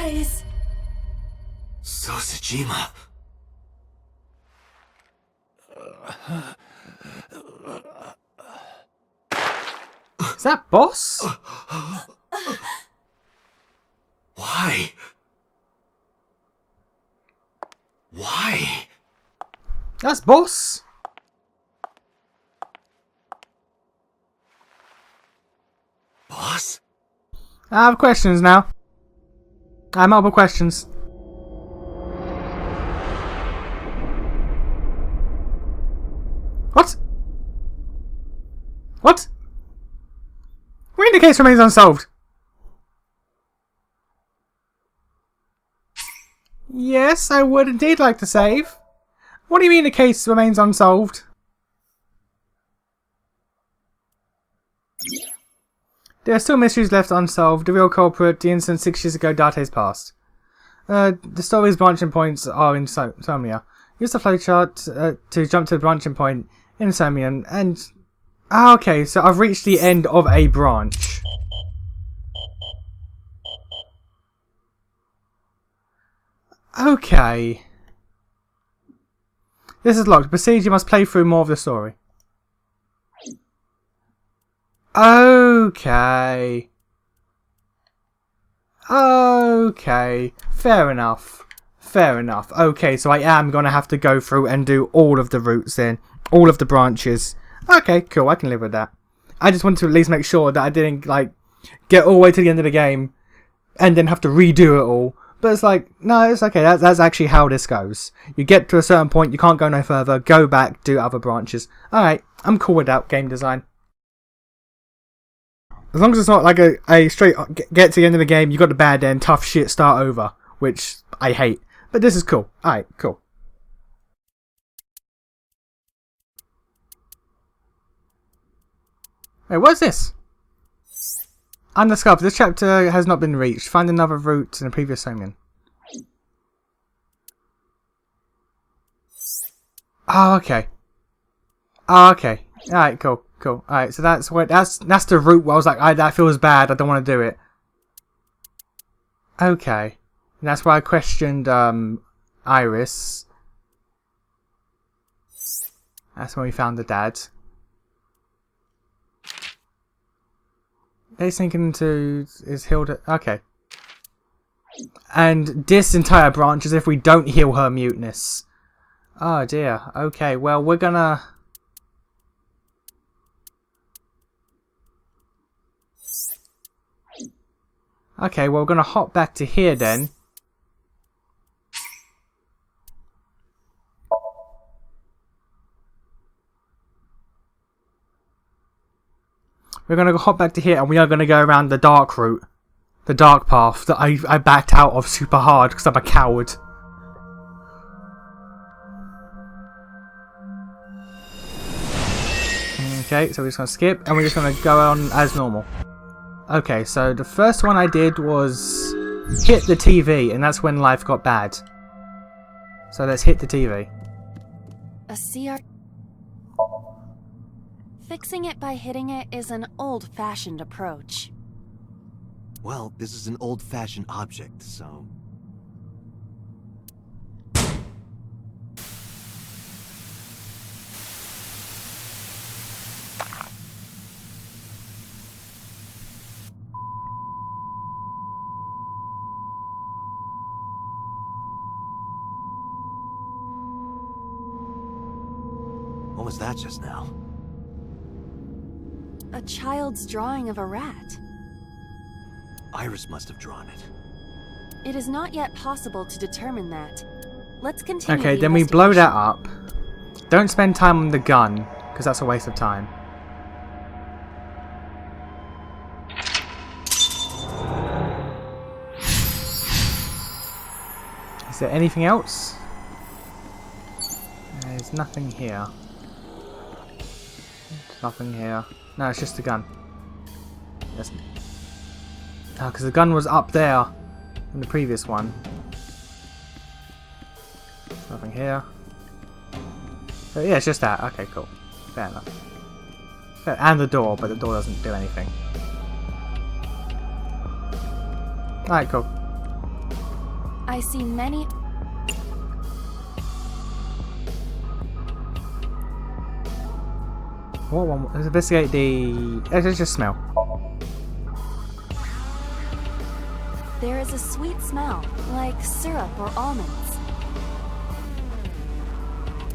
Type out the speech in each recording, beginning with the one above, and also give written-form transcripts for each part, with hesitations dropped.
Guys. Sosajima. Is that boss? Why? Why? That's boss. Boss? I have questions now. I have multiple questions. What? What? What mean the case remains unsolved? Yes, I would indeed like to save. What do you mean the case remains unsolved? There are still mysteries left unsolved. The real culprit, the incident 6 years ago, Date's past. The story's branching points are in Somnia. Use the flowchart to jump to the branching point in Somnium, and... okay, so I've reached the end of a branch. Okay. This is locked. Proceed, you must play through more of the story. Okay. Okay. Fair enough. Fair enough. Okay, so I am going to have to go through and do all of the routes then. All of the branches. Okay, cool. I can live with that. I just wanted to at least make sure that I didn't, like, get all the way to the end of the game and then have to redo it all. But it's like, no, it's okay. That's actually how this goes. You get to a certain point, you can't go no further, go back, do other branches. Alright, I'm cool with that game design. As long as it's not like a straight get to the end of the game, you got the bad end, tough shit, start over. Which I hate. But this is cool. Alright, cool. Wait, what's this? Undiscovered. This chapter has not been reached. Find another route in the previous Somnium. Oh, okay. Oh, okay. Alright, cool. Cool. Alright, so that's the route where I was like, that feels bad, I don't want to do it. Okay. And that's why I questioned Iris. That's when we found the dad. They sinking into is Hilda. Okay. And this entire branch is if we don't heal her muteness. Oh dear. Okay, well we're gonna... Okay, well we're gonna hop back to here then. We're going to hop back to here and we are going to go around the dark route. The dark path that I backed out of super hard because I'm a coward. Okay, so we're just going to skip and we're just going to go on as normal. Okay, so the first one I did was hit the TV and that's when life got bad. So let's hit the TV. A CR... Fixing it by hitting it is an old-fashioned approach. Well, this is an old-fashioned object, so... What was that just now? A child's drawing of a rat. Iris must have drawn it. It is not yet possible to determine that. Let's continue. Okay, then we blow that up. Don't spend time on the gun, because that's a waste of time. Is there anything else? There's nothing here. There's nothing here. No, it's just the gun. Yes. Oh, because the gun was up there in the previous one. There's nothing here. So, yeah, it's just that. Okay, cool. Fair enough. And the door, but the door doesn't do anything. Alright, cool. I see many... What one? Let's investigate the... Let's just smell. There is a sweet smell, like syrup or almonds.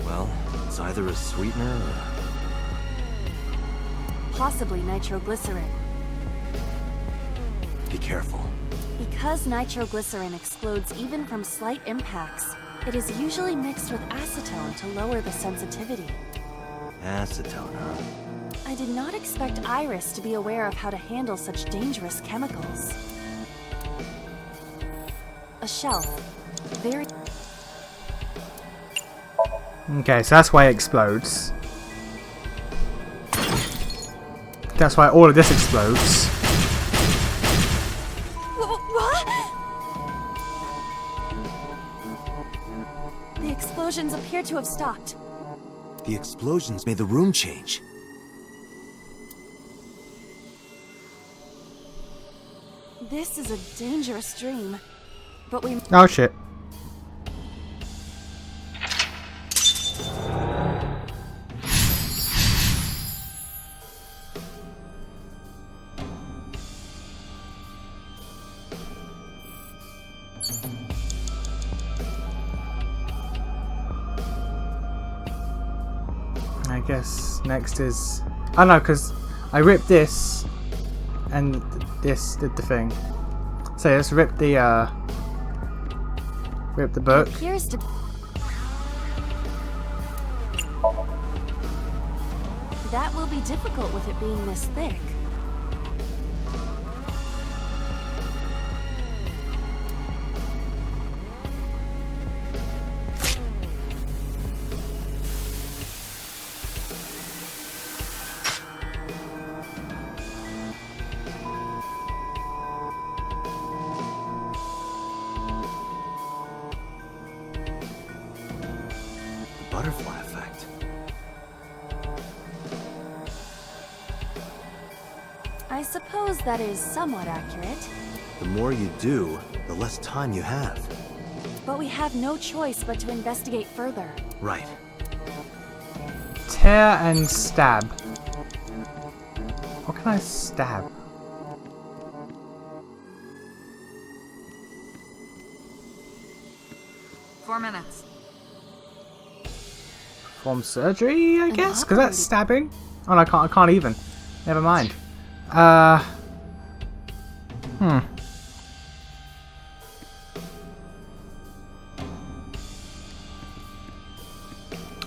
Well, it's either a sweetener or... Possibly nitroglycerin. Be careful. Because nitroglycerin explodes even from slight impacts, it is usually mixed with acetone to lower the sensitivity. Acetone, huh? I did not expect Iris to be aware of how to handle such dangerous chemicals. A shelf. Very... Okay, so that's why it explodes. That's why all of this explodes. What? The explosions appear to have stopped. The explosions made the room change. This is a dangerous dream. But we... Oh shit. I guess next is... Oh no, because I ripped this and this did the thing. So let's rip the book. appears to... That will be difficult with it being this thick. Butterfly effect. I suppose that is somewhat accurate. The more you do, the less time you have. But we have no choice but to investigate further. Right. Tear and stab. What can I stab? Four minutes. Perform surgery, I An guess? Because that's operating- stabbing. Oh no, I can't even. Never mind.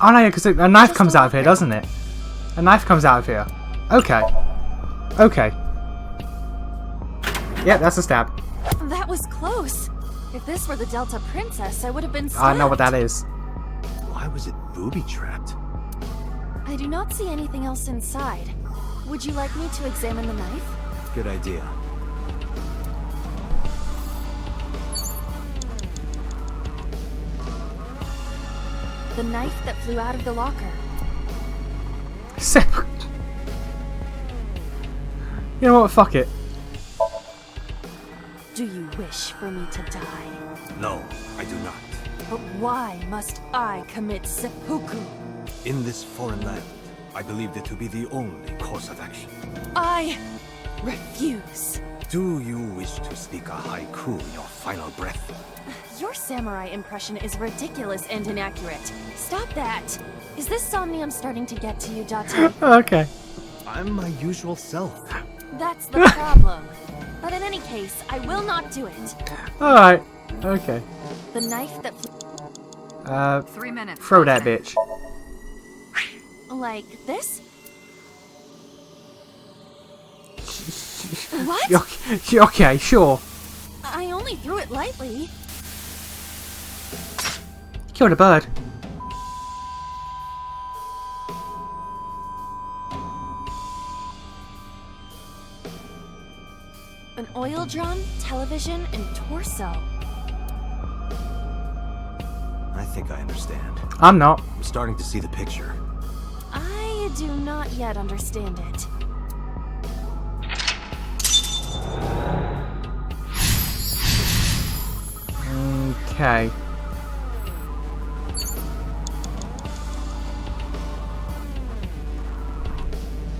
Oh no, because a knife comes out of here, doesn't it? A knife comes out of here. Okay. Okay. Yep, that's a stab. That was close. If this were the Delta Princess, I would have been I stabbed. know what that is. Why was it booby-trapped? I do not see anything else inside. Would you like me to examine the knife? Good idea. The knife that flew out of the locker. Separate. You know what? Fuck it. Do you wish for me to die? No, I do not. But why must I commit seppuku? In this foreign land, I believed it to be the only course of action. I refuse. Do you wish to speak a haiku in your final breath? Your samurai impression is ridiculous and inaccurate. Stop that. Is this Somnium starting to get to you, Date? Okay. I'm my usual self. That's the problem. But in any case, I will not do it. Alright. Okay. The knife that flew 3 minutes. Throw that bitch. like this? What? Okay, sure. I only threw it lightly. Killed a bird. An oil drum, television, and torso. I think I understand. I'm not. I'm starting to see the picture. I do not yet understand it. Okay.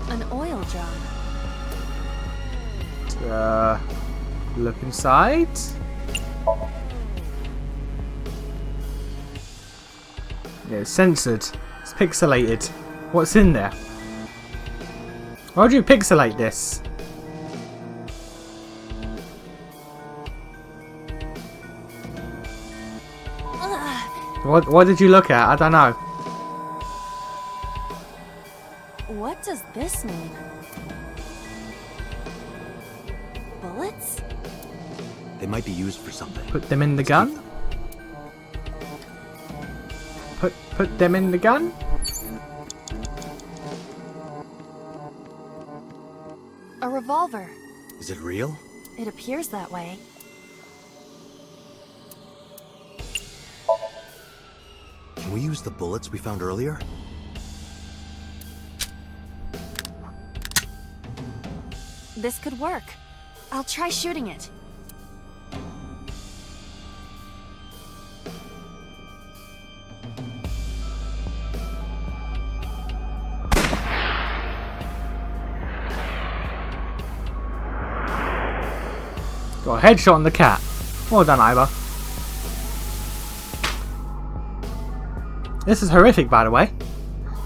An oil jar. Look inside. Yeah, it's censored. It's pixelated. What's in there? Why would you pixelate this? What did you look at? I don't know. What does this mean? Bullets? They might be used for something. Put them in the gun? Put them in the gun? A revolver. Is it real? It appears that way. Can we use the bullets we found earlier? This could work. I'll try shooting it. Got a headshot on the cat. Well done, Iva. This is horrific, by the way.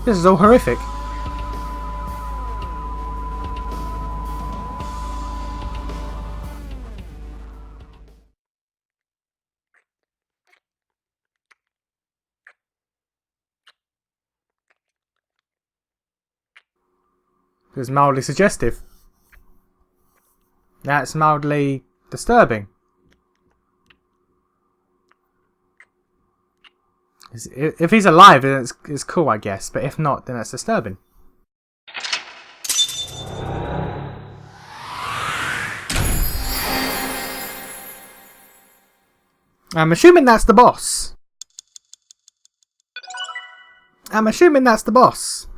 This is all horrific. It's mildly suggestive. That's mildly disturbing. If he's alive, then it's cool, I guess. But if not, then that's disturbing. I'm assuming that's the boss. I'm assuming that's the boss.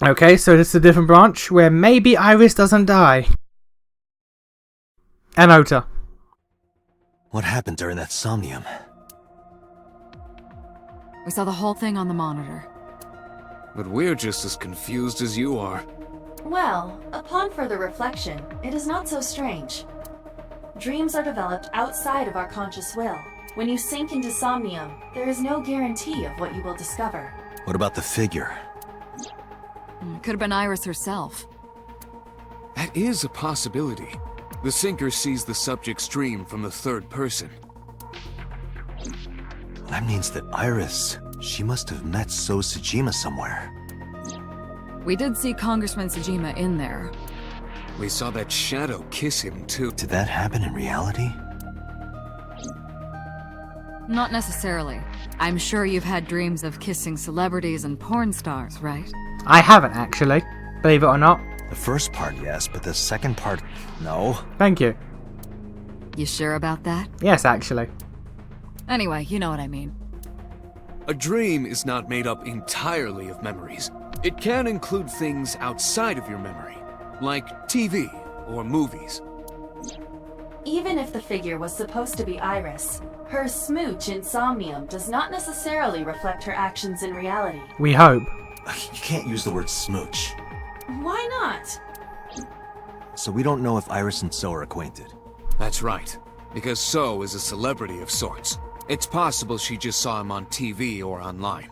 Okay, so this is a different branch where maybe Iris doesn't die. And Ota. What happened during that Somnium? We saw the whole thing on the monitor. But we're just as confused as you are. Well, upon further reflection, it is not so strange. Dreams are developed outside of our conscious will. When you sink into Somnium, there is no guarantee of what you will discover. What about the figure? It could have been Iris herself. That is a possibility. The sinker sees the subject's dream from the third person. That means that Iris, she must have met So Sejima somewhere. We did see Congressman Sejima in there. We saw that shadow kiss him too. Did that happen in reality? Not necessarily. I'm sure you've had dreams of kissing celebrities and porn stars, right? I haven't actually, believe it or not. The first part, yes, but the second part, no. Thank you. You sure about that? Yes, actually. Anyway, you know what I mean. A dream is not made up entirely of memories. It can include things outside of your memory, like TV or movies. Even if the figure was supposed to be Iris, her smooch in Somnium does not necessarily reflect her actions in reality. We hope. You can't use the word smooch. Why not? So we don't know if Iris and So are acquainted. That's right, because So is a celebrity of sorts. It's possible she just saw him on TV or online.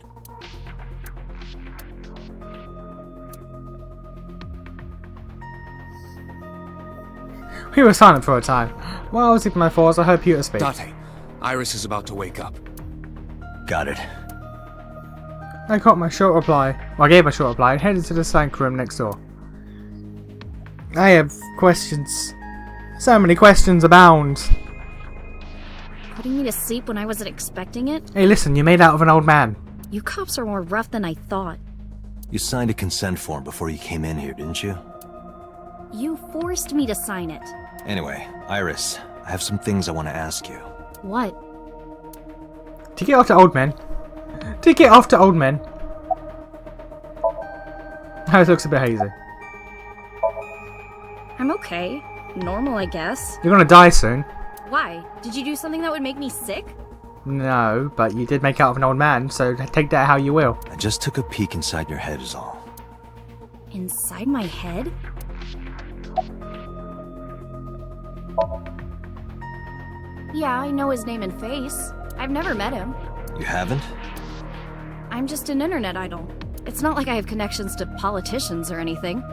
We were silent for a time. While I was keeping my thoughts, I heard Peter speak. Date, Iris is about to wake up. Got it. I got my short reply. Well, I gave my short reply and headed to the sank room next door. I have questions. So many questions abound. Putting me to sleep when I wasn't expecting it? Hey, listen, you're made out of an old man. You cops are more rough than I thought. You signed a consent form before you came in here, didn't you? You forced me to sign it. Anyway, Iris, I have some things I want to ask you. What? To get off to old men. To get off to old men. Iris looks a bit hazy. I'm okay. Normal, I guess. You're gonna die soon. Why? Did you do something that would make me sick? No, but you did make out of an old man, so take that how you will. I just took a peek inside your head is all. Inside my head? Yeah, I know his name and face. I've never met him. You haven't? I'm just an internet idol. It's not like I have connections to politicians or anything.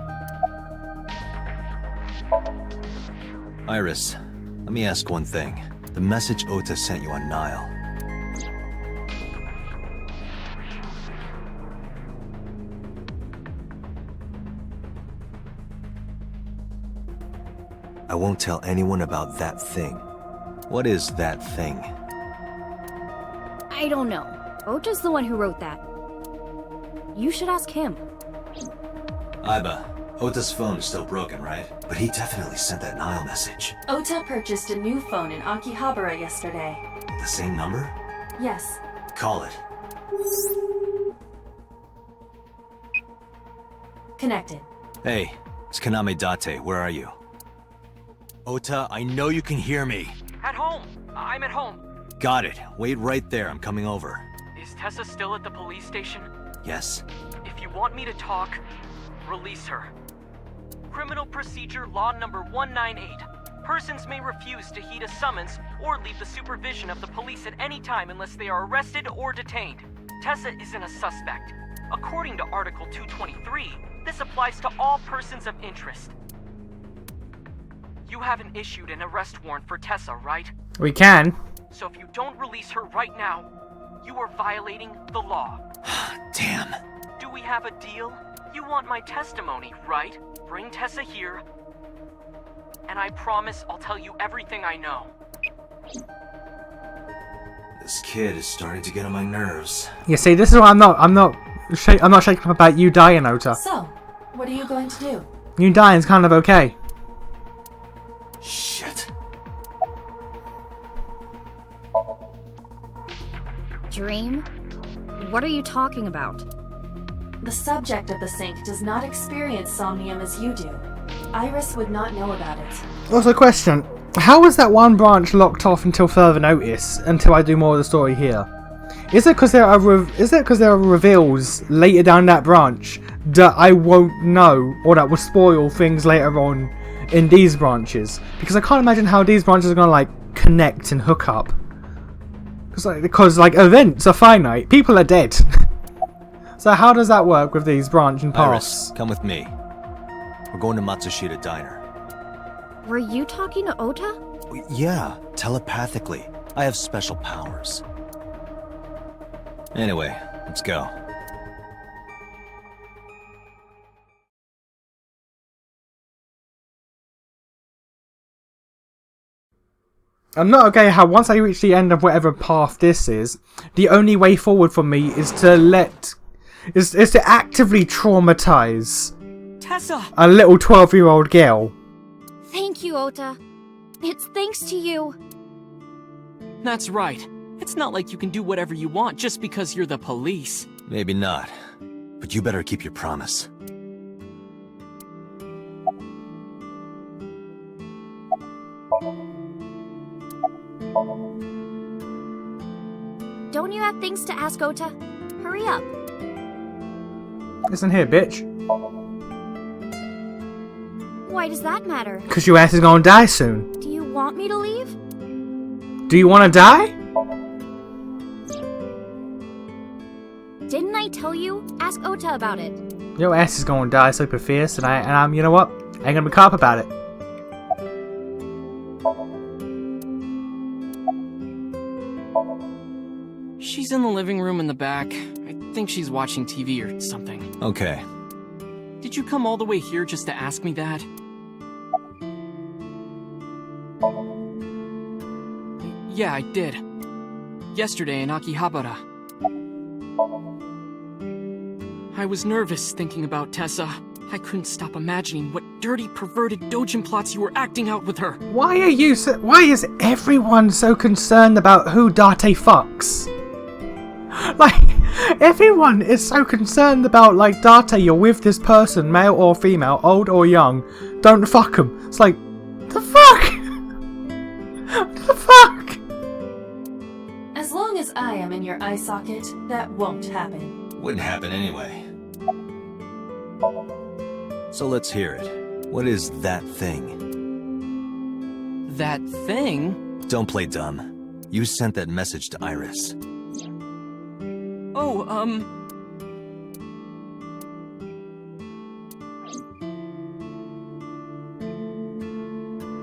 Iris, let me ask one thing. The message Ota sent you on Nile. I won't tell anyone about that thing. What is that thing? I don't know. Ota's the one who wrote that. You should ask him. Iba, Ota's phone is still broken, right? But he definitely sent that Nile message. Ota purchased a new phone in Akihabara yesterday. The same number? Yes. Call it. Connected. Hey, it's Kaname Date. Where are you? Ota, I know you can hear me. At home. I'm at home. Got it. Wait right there. I'm coming over. Is Tessa still at the police station? Yes. If you want me to talk, release her. Criminal Procedure Law Number 198. Persons may refuse to heed a summons or leave the supervision of the police at any time unless they are arrested or detained. Tessa isn't a suspect. According to Article 223, this applies to all persons of interest. You haven't issued an arrest warrant for Tessa, right? We can. So if you don't release her right now, you are violating the law. Damn. Do we have a deal? You want my testimony, right? Bring Tessa here, and I promise I'll tell you everything I know. This kid is starting to get on my nerves. You see, this is what I'm not shaken up about you dying, Ota. So, what are you going to do? You dying's kind of okay. Shit. Dream? What are you talking about? The subject of the sink does not experience somnium as you do. Iris would not know about it. Also, question: how was that one branch locked off until further notice? Until I do more of the story here? Is it because there are reveals later down that branch that I won't know, or that will spoil things later on in these branches? Because I can't imagine how these branches are gonna like connect and hook up. Because events are finite, people are dead. So how does that work with these branch and paths? Iris, come with me. We're going to Matsushita Diner. Were you talking to Ota? Yeah, telepathically. I have special powers. Anyway, let's go. I'm not okay how once I reach the end of whatever path this is, the only way forward for me is to is to actively traumatize Tessa! a little 12-year-old girl. Thank you, Ota. It's thanks to you. That's right. It's not like you can do whatever you want just because you're the police. Maybe not, but you better keep your promise. Don't you have things to ask Ota? Hurry up. Listen here, bitch. Why does that matter? Because your ass is gonna die soon. Do you want me to leave? Do you wanna die? Didn't I tell you? Ask Ota about it. Your ass is gonna die super fierce, and I'm, you know what? I ain't gonna be cop about it. She's in the living room in the back. I think she's watching TV or something. Okay. Did you come all the way here just to ask me that? Yeah, I did. Yesterday in Akihabara. I was nervous thinking about Tessa. I couldn't stop imagining what dirty, perverted dojin plots you were acting out with her. Why is everyone so concerned about who Date fucks? Like, everyone is so concerned about, like, Date, you're with this person, male or female, old or young, don't fuck them. It's like, the fuck? The fuck? As long as I am in your eye socket, that won't happen. Wouldn't happen anyway. So let's hear it. What is that thing? That thing? Don't play dumb. You sent that message to Iris. Oh,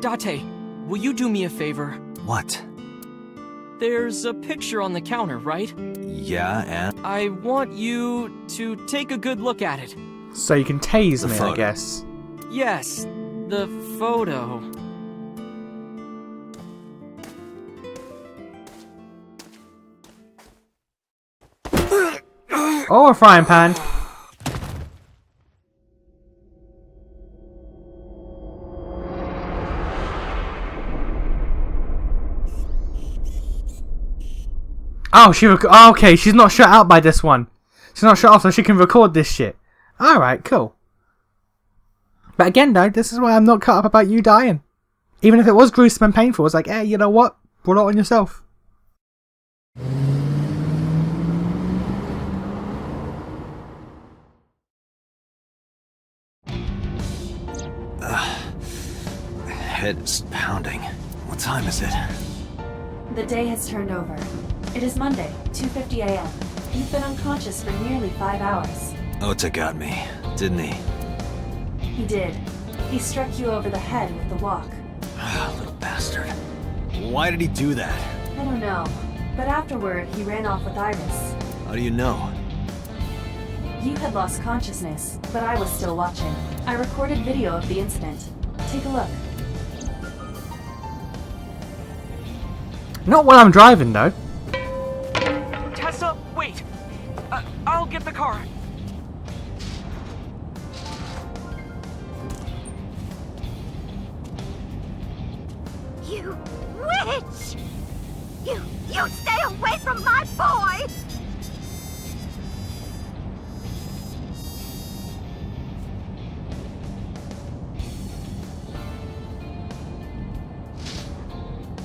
Date, will you do me a favor? What? There's a picture on the counter, right? Yeah, and? I want you to take a good look at it. So you can tase The me, I photo. guess. Yes, the photo. Or a frying pan. Oh, okay, she's not shut out by this one. She's not shut off, so she can record this shit. Alright, cool. But again, though, this is why I'm not cut up about you dying. Even if it was gruesome and painful, it's like, hey, you know what? Brought it on yourself. Head is pounding. What time is it? The day has turned over. It is Monday, 2:50 a.m. You've been unconscious for nearly 5 hours. Ota got me, didn't he? He did. He struck you over the head with the walk. Little bastard. Why did he do that? I don't know, but afterward he ran off with Iris. How do you know? You had lost consciousness, but I was still watching. I recorded video of the incident. Take a look. Not while I'm driving, though. Tessa, wait! I'll get the car. You witch! You stay away from my boy!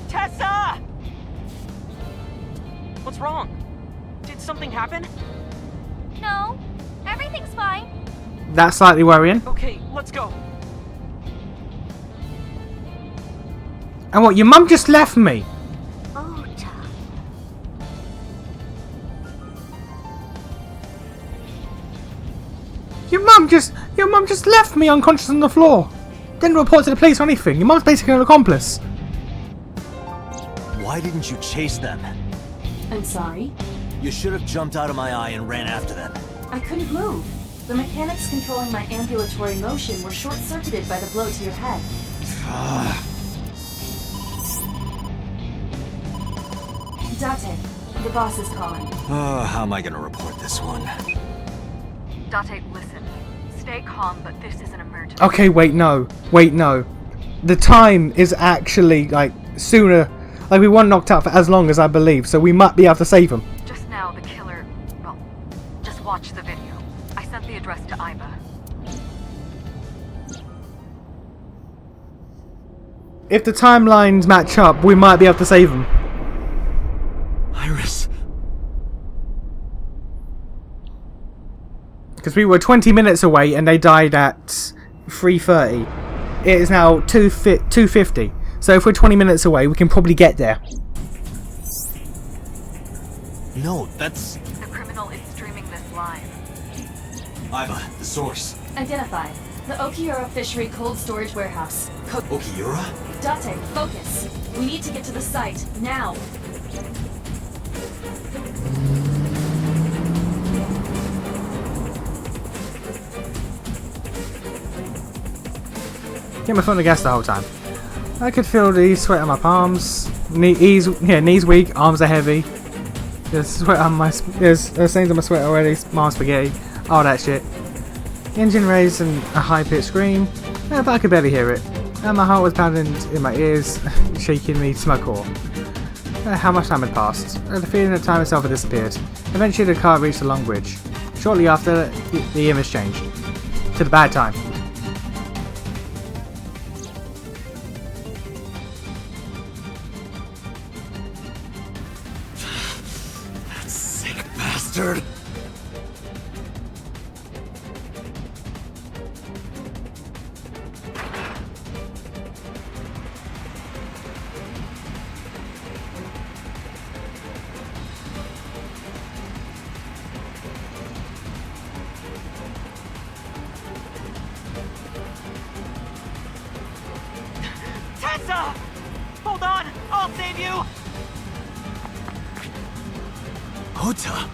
Tessa! What's wrong? Did something happen? No, everything's fine. That's slightly worrying. Okay, let's go. And what, your mum just left me? Ota. Your mum just left me unconscious on the floor. Didn't report to the police or anything. Your mum's basically an accomplice. Why didn't you chase them? I'm sorry. You should have jumped out of my eye and ran after them. I couldn't move. The mechanics controlling my ambulatory motion were short-circuited by the blow to your head. Date, the boss is calling. How am I gonna report this one? Date, listen. Stay calm, but this is an emergency. Okay, wait, no. The time is actually, like, sooner. Like, we weren't knocked out for as long as I believe, so we might be able to save him. Just now, the killer... Well, just watch the video. I sent the address to Iba. If the timelines match up, we might be able to save him. Iris. Because we were 20 minutes away and they died at 3:30. It is now 2:50. So if we're 20 minutes away, we can probably get there. No, that's... The criminal is streaming this live. Iva, the source. Identified. The Okiura Fishery Cold Storage Warehouse. Okiura? Date, focus. We need to get to the site, now. Get my foot on the gas the whole time. I could feel the sweat on my palms. Knees weak, arms are heavy. There's sweat on my... There's stains on my sweat already. Mom spaghetti. All that shit. The engine raised a high-pitched scream, but I could barely hear it. And my heart was pounding in my ears, shaking me to my core. How much time had passed? The feeling that time itself had disappeared. Eventually the car reached a long bridge. Shortly after, the image changed. To the bad time. That sick bastard! Tessa! Hold on! I'll save you! Ota!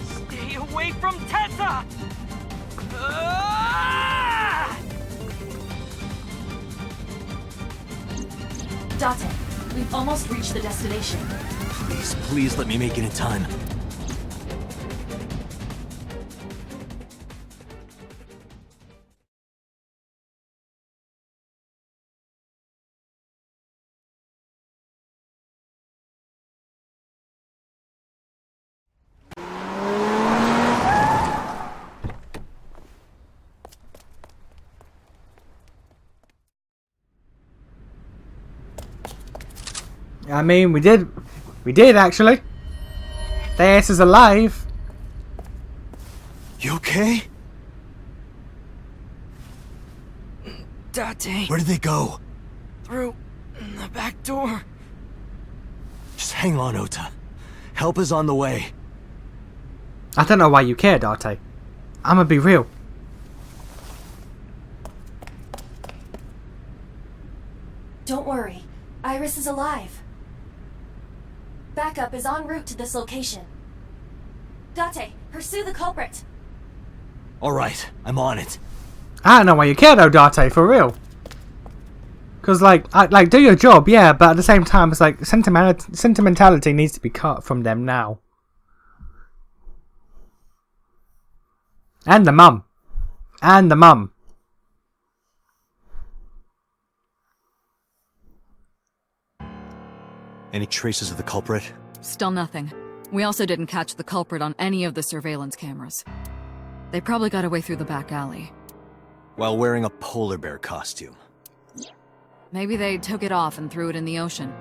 Stay away from Tessa! Ah! Date, we've almost reached the destination. Please, please let me make it in time. I mean, we did actually. The ass is alive. You okay? Date, Where did they go? through the back door. Just hang on, Ota. Help is on the way. I don't know why you care, Date. I'ma be real. Don't worry, Iris is alive. Backup is en route to this location. Date, pursue the culprit. Alright, I'm on it. I don't know why you care though, Date, for real. Cause like do your job, yeah, but at the same time, it's like sentimentality needs to be cut from them now. And the mum. And the mum. Any traces of the culprit? Still nothing. We also didn't catch the culprit on any of the surveillance cameras. They probably got away through the back alley. While wearing a polar bear costume. Maybe they took it off and threw it in the ocean.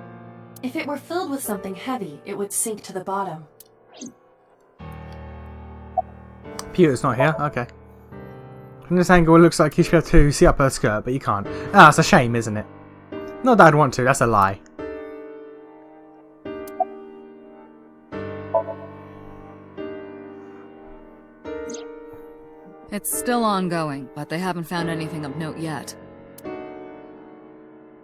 If it were filled with something heavy, it would sink to the bottom. Pewter's not here, okay. From this angle, it looks like you should be able to see up her skirt, but you can't. Ah, it's a shame, isn't it? Not that I'd want to, that's a lie. It's still ongoing, but they haven't found anything of note yet.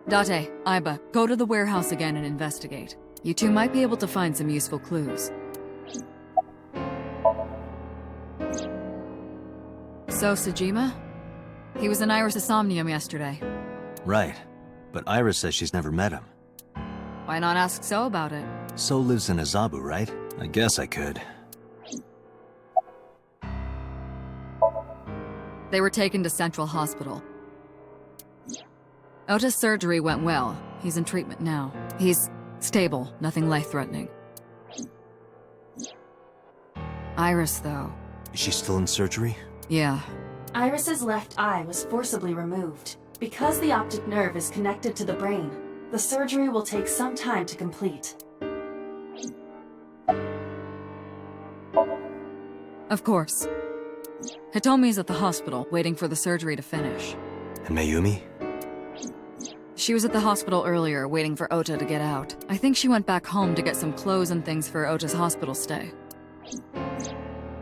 Date, Iba, go to the warehouse again and investigate. You two might be able to find some useful clues. So, Sejima? He was in Iris' Somnium yesterday. Right. But Iris says she's never met him. Why not ask So about it? So lives in Azabu, right? I guess I could. They were taken to Central Hospital. Ota's surgery went well. He's in treatment now. He's stable, nothing life-threatening. Iris, though. Is she still in surgery? Yeah. Iris's left eye was forcibly removed. Because the optic nerve is connected to the brain, the surgery will take some time to complete. Of course. Hitomi's at the hospital, waiting for the surgery to finish. And Mayumi? She was at the hospital earlier, waiting for Ota to get out. I think she went back home to get some clothes and things for Ota's hospital stay.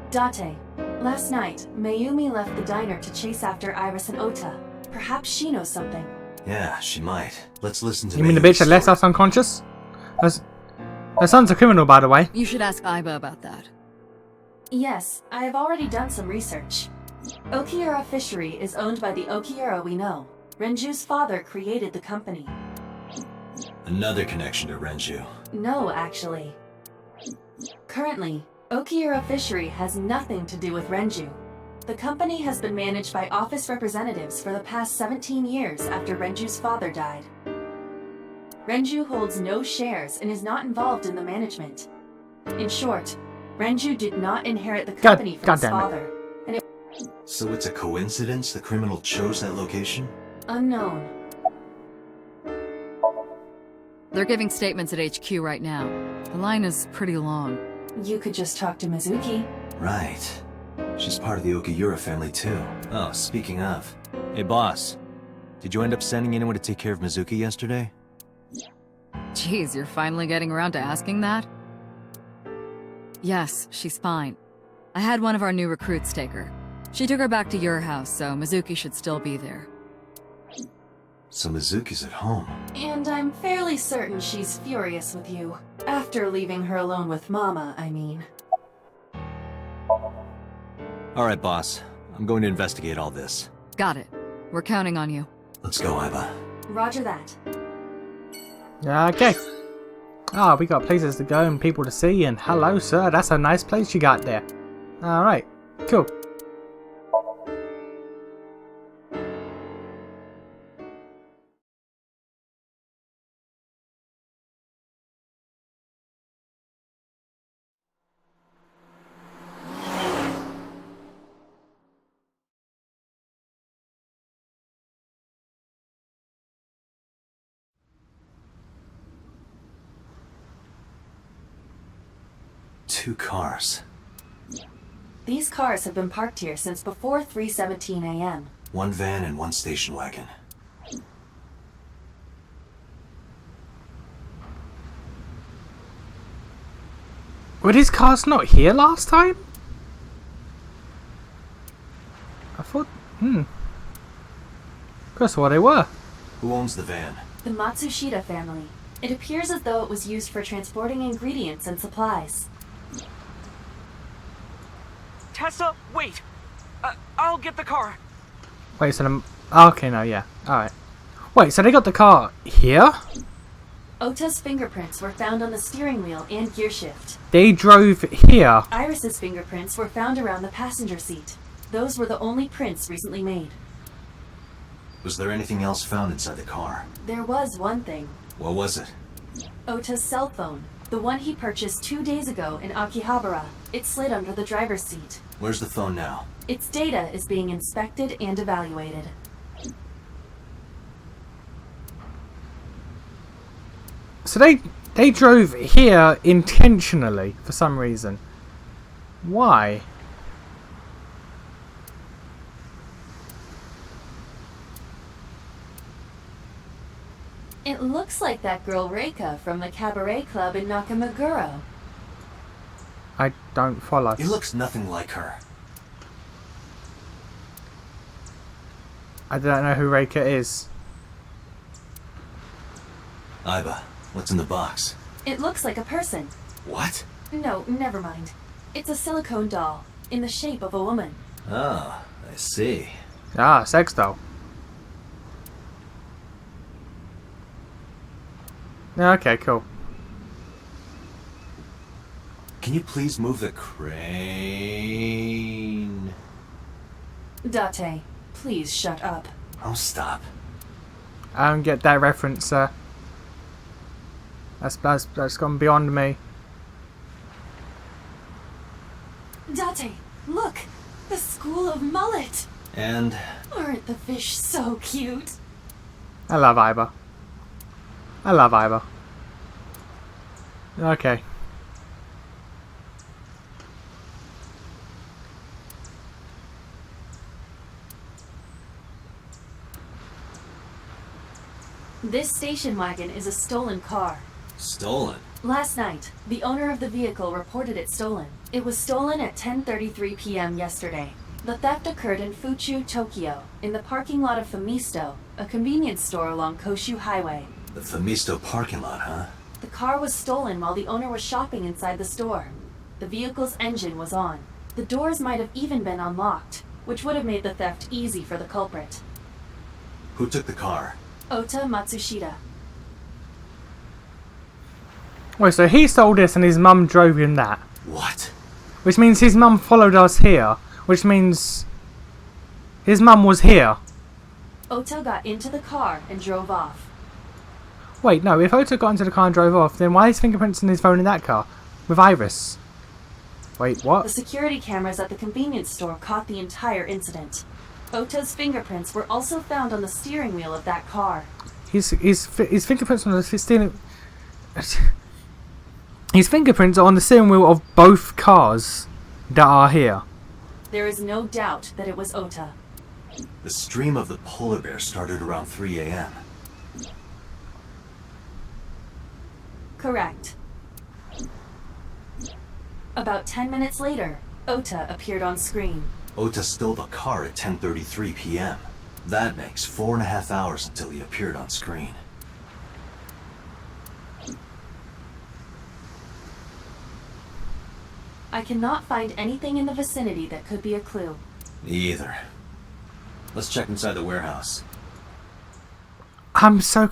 Date, last night, Mayumi left the diner to chase after Iris and Ota. Perhaps she knows something. Yeah, she might. Let's listen to You mean the bitch that left us unconscious? Her son's a criminal, by the way. You should ask Iba about that. Yes, I have already done some research. Okiura Fishery is owned by the Okiura we know. Renju's father created the company. Another connection to Renju. No, actually. Currently, Okiura Fishery has nothing to do with Renju. The company has been managed by office representatives for the past 17 years after Renju's father died. Renju holds no shares and is not involved in the management. In short, Renju did not inherit the company from his father. So it's a coincidence the criminal chose that location? Unknown. They're giving statements at HQ right now. The line is pretty long. You could just talk to Mizuki. Right. She's part of the Okiura family too. Oh, speaking of. Hey boss, did you end up sending anyone to take care of Mizuki yesterday? Jeez, you're finally getting around to asking that? Yes, she's fine. I had one of our new recruits take her. She took her back to your house, so Mizuki should still be there. So Mizuki's at home. And I'm fairly certain she's furious with you. After leaving her alone with Mama, I mean. Alright boss, I'm going to investigate all this. Got it. We're counting on you. Let's go, Aiba. Roger that. Okay. Ah, we got places to go and people to see, and hello, sir. That's a nice place you got there. Alright, cool. Two cars. These cars have been parked here since before 3:17 a.m. One van and one station wagon. Were these cars not here last time? I thought... That's what they were. Who owns the van? The Matsushita family. It appears as though it was used for transporting ingredients and supplies. Tessa, wait! I'll get the car. Wait, so the... Okay, no, yeah. Alright. Wait, so they got the car here? Ota's fingerprints were found on the steering wheel and gearshift. They drove here. Iris's fingerprints were found around the passenger seat. Those were the only prints recently made. Was there anything else found inside the car? There was one thing. What was it? Ota's cell phone. The one he purchased 2 days ago in Akihabara. It slid under the driver's seat. Where's the phone now? Its data is being inspected and evaluated. So they drove here intentionally for some reason. Why? It looks like that girl Reika from the cabaret club in Nakameguro. I don't follow. He looks nothing like her. I don't know who Reika is. Aiba, what's in the box? It looks like a person. What? No, never mind. It's a silicone doll, in the shape of a woman. Oh, I see. Ah, sex doll. Okay, cool. Can you please move the crane? Date, please shut up. Oh, stop. I don't get that reference, sir. That's gone beyond me. Date, look! The school of mullet! And? Aren't the fish so cute? I love Aiba. I love Aiba. Okay. This station wagon is a stolen car. Stolen? Last night, the owner of the vehicle reported it stolen. It was stolen at 10:33 p.m. yesterday. The theft occurred in Fuchu, Tokyo, in the parking lot of Famisto, a convenience store along Koshu Highway. The Famisto parking lot, huh? The car was stolen while the owner was shopping inside the store. The vehicle's engine was on. The doors might have even been unlocked, which would have made the theft easy for the culprit. Who took the car? Ota Matsushita. Wait, so he stole this and his mum drove him that. What? Which means his mum followed us here. Which means his mum was here. Ota got into the car and drove off. Wait, no, if Ota got into the car and drove off, then why are his fingerprints in his phone in that car? With Iris? Wait, The what? security cameras at the convenience store caught the entire incident. Ota's fingerprints were also found on the steering wheel of that car. His fingerprints on the steering... His fingerprints are on the steering wheel of both cars that are here. There is no doubt that it was Ota. The stream of the polar bear started around 3 a.m. Correct. About 10 minutes later, Ota appeared on screen. Ota stole the car at 10:33 p.m. That makes 4.5 hours until he appeared on screen. I cannot find anything in the vicinity that could be a clue. Me either. Let's check inside the warehouse. I'm so...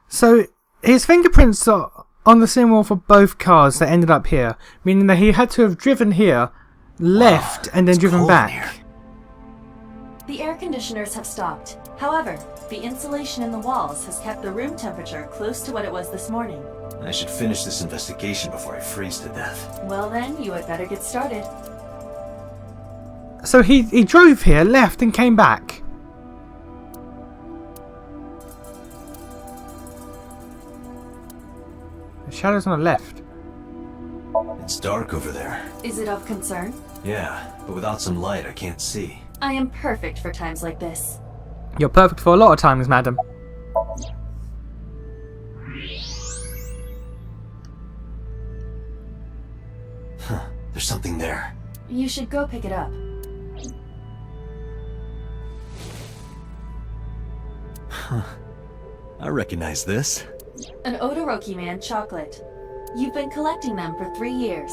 So, his fingerprints are on the steering wheel for both cars that ended up here. Meaning that he had to have driven here, left, and then It's driven cold in back. here. The air conditioners have stopped. However, the insulation in the walls has kept the room temperature close to what it was this morning. I should finish this investigation before I freeze to death. Well then, you had better get started. So he drove here, left, and came back. The shadow's on the left. It's dark over there. Is it of concern? Yeah, but without some light, I can't see. I am perfect for times like this. You're perfect for a lot of times, madam. Huh, there's something there. You should go pick it up. I recognize this. An Odoroki Man chocolate. You've been collecting them for 3 years.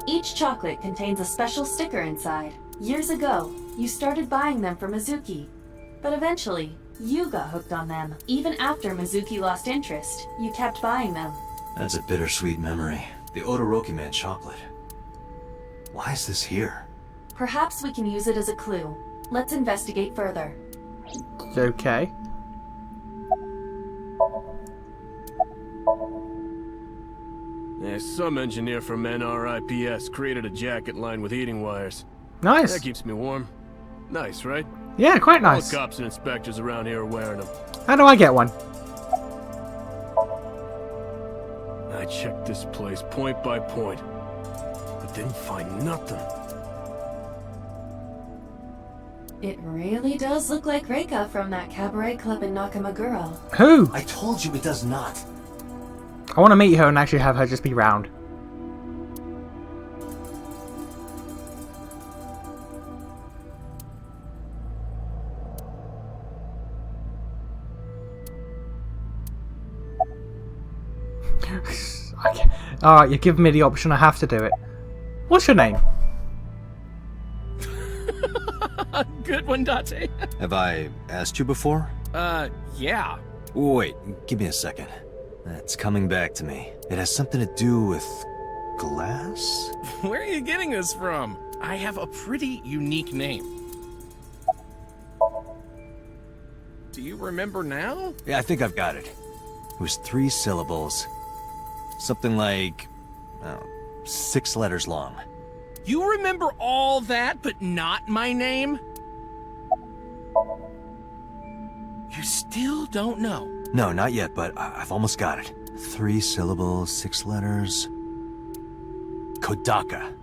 Each chocolate contains a special sticker inside. Years ago, you started buying them for Mizuki. But eventually, you got hooked on them. Even after Mizuki lost interest, you kept buying them. That's a bittersweet memory. The Odoroki Man chocolate. Why is this here? Perhaps we can use it as a clue. Let's investigate further. Okay. Some engineer from NRIPS created a jacket lined with heating wires. Nice. That keeps me warm. Nice, right? Yeah, quite All nice. the cops and inspectors around here are wearing them. How do I get one? I checked this place point by point, but didn't find nothing. It really does look like Reika from that cabaret club in Nakamaguro. Who? I told you it does not. I want to meet her and actually have her just be round. Alright, you've given me the option, I have to do it. What's your name? Good one, Date. Have I asked you before? Yeah. Wait, give me a second. It's coming back to me. It has something to do with glass? Where are you getting this from? I have a pretty unique name. Do you remember now? Yeah, I think I've got it. It was 3 syllables. Something like 6 letters long. You remember all that, but not my name? You still don't know? No, not yet, but I've almost got it. 3 syllables, 6 letters. Kodaka,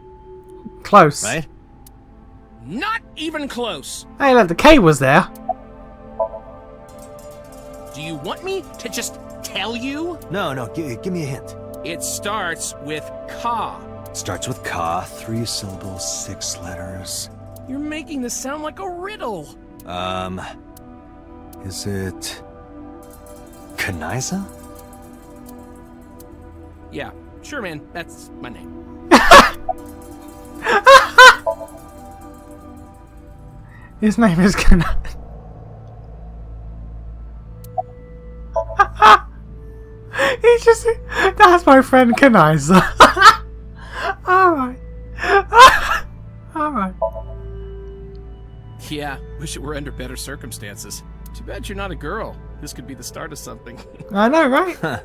Close. right? Not even close. Hey, look, the K was there. Do you want me to just tell you? No, give me a hint. It starts with Ka. Starts with ka, 3 syllables, 6 letters. You're making this sound like a riddle. Is it Kanaiza? Yeah, sure, man. That's my name. His name is Kana. He He's just... That's my friend Kaniza. Alright. Alright. Yeah, wish it were under better circumstances. Too bad you're not a girl. This could be the start of something. I know, right?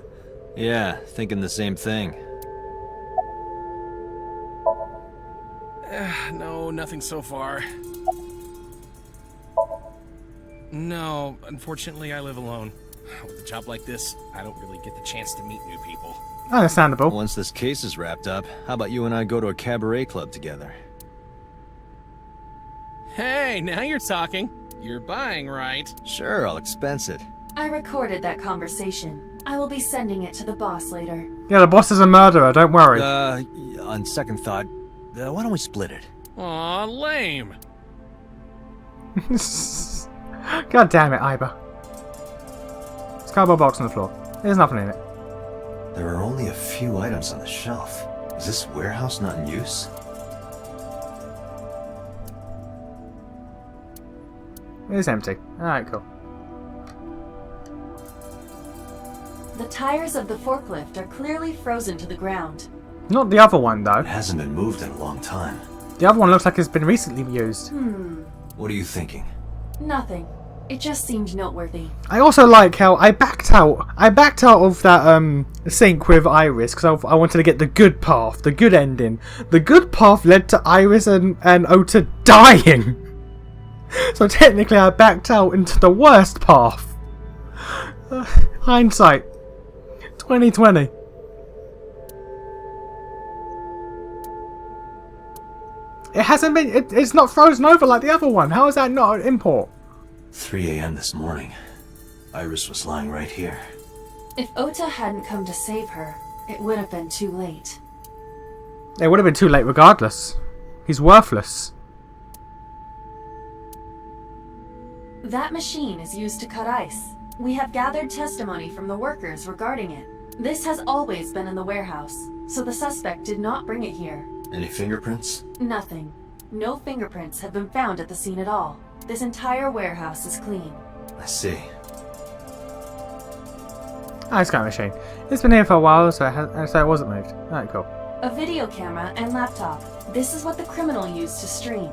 Yeah, thinking the same thing. No, nothing so far. No, unfortunately I live alone. With a job like this, I don't really get the chance to meet new people. Understandable. Once this case is wrapped up, how about you and I go to a cabaret club together? Hey, now you're talking. You're buying, right? Sure, I'll expense it. I recorded that conversation. I will be sending it to the boss later. Yeah, the boss is a murderer, don't worry. On second thought, why don't we split it? Aw, lame. God damn it, Iba. It's a cardboard box on the floor. There's nothing in it. There are only a few items on the shelf. Is this warehouse not in use? It's empty. Alright, cool. The tires of the forklift are clearly frozen to the ground. Not the other one, though. It hasn't been moved in a long time. The other one looks like it's been recently used. What are you thinking? Nothing. It just seemed noteworthy. I also like how I backed out. I backed out of that sync with Iris because I wanted to get the good path, the good ending. The good path led to Iris and Ota dying. So technically I backed out into the worst path. Hindsight. 2020. It hasn't been... It's not frozen over like the other one. How is that not an import? 3 a.m. this morning. Iris was lying right here. If Ota hadn't come to save her, it would have been too late. It would have been too late regardless. He's worthless. That machine is used to cut ice. We have gathered testimony from the workers regarding it. This has always been in the warehouse, so the suspect did not bring it here. Any fingerprints? Nothing. No fingerprints have been found at the scene at all. This entire warehouse is clean. I see. Ice scan machine. It's been here for a while, so it wasn't moved. Alright, cool. A video camera and laptop. This is what the criminal used to stream.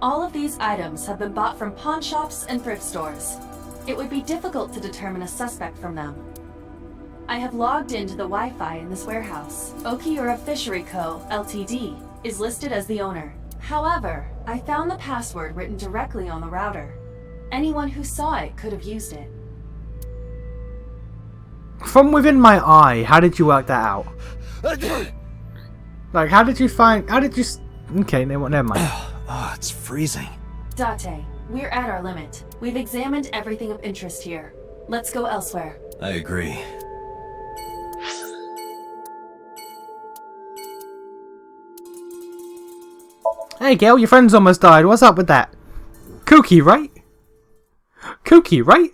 All of these items have been bought from pawn shops and thrift stores. It would be difficult to determine a suspect from them. I have logged into the Wi-Fi in this warehouse. Okiura Fishery Co., Ltd. is listed as the owner. However, I found the password written directly on the router. Anyone who saw it could have used it. From within my eye, how did you work that out? Like, how did you find... How did you... Okay, never mind. It's freezing. Date, we're at our limit. We've examined everything of interest here. Let's go elsewhere. I agree. Hey, Gail, your friend's almost died. What's up with that? Kooky, right? Kooky, right?